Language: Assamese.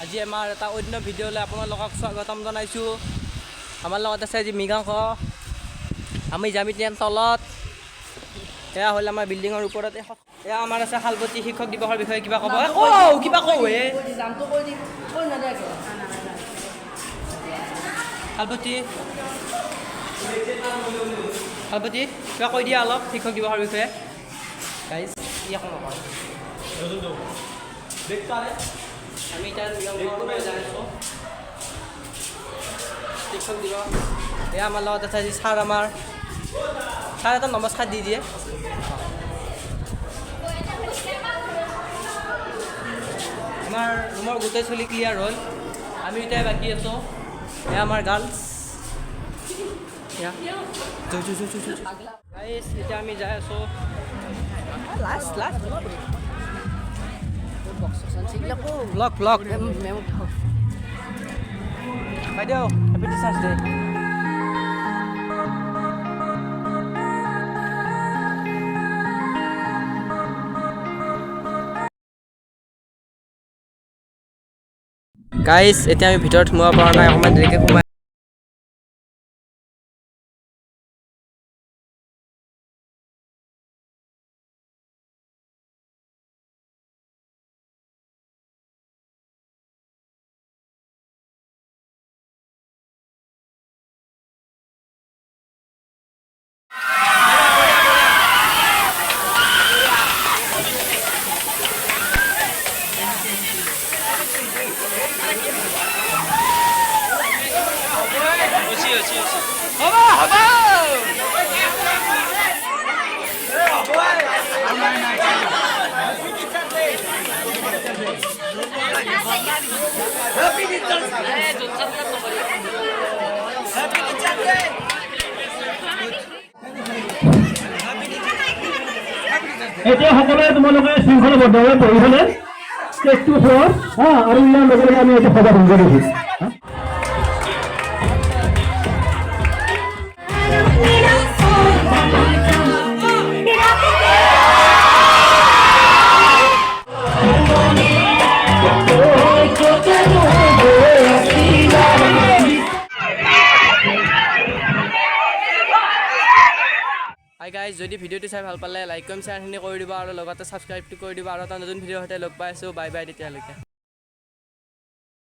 আজি আমাৰ এটা অন্য ভিডিঅ'লৈ আপোনালোকক স্বাগতম জনাইছোঁ। আমাৰ লগত আছে আজি মৃগাংক। আমি যাম এতিয়া তলত। এয়া হ'ল আমাৰ বিল্ডিঙৰ ওপৰত। এয়া আমাৰ আছে শালপতি শিক্ষক দিৱসৰ বিষয়ে কিবা ক'ব। কিবা কওঁ শালপতি শালপতি কিবা কৈ দিয়া অলপ শিক্ষক দিৱসৰ বিষয়ে। গাইজ একো নকওঁ। আমি এতিয়া যাই আছোঁ শিক্ষক দিৱস। এয়া আমাৰ লগত আছে আজি ছাৰ। আমাৰ ছাৰ এটা নমস্কাৰ দি দিয়ে। আমাৰ ৰুমৰ গোটেই চলি ক্লিয়াৰ হ'ল। আমি এতিয়া বাকী আছোঁ। এয়া আমাৰ গাৰ্লছ। এতিয়া আমি যাই আছোঁ ব্লগ বাইদেউ হেপী টিচাৰ্ছ ডে। গাইজ এতিয়া আমি ভিতৰত সোমাব পৰা নাই, অকণমান দেৰিকৈ সোমাই। এতিয়া সকলোৱে তোমালোকে শৃংখলাবদ্ধভাৱে বহি পেলে ষ্টেজটো চোৱা আৰু ইয়াৰ লগে লগে আমি এতিয়া সভা ভংগ কৰিছোঁ। হাই গাইজ, যদি ভিডিঅ'টো চাই ভাল পালে লাইক কমেণ্ট শ্বেয়াৰখিনি কৰি দিব আৰু লগতে ছাবস্ক্ৰাইবটো কৰি দিব। আৰু এটা নতুন ভিডিঅ'ৰ সৈতে লগ পাই আছোঁ। বাই বাই তেতিয়ালৈকে।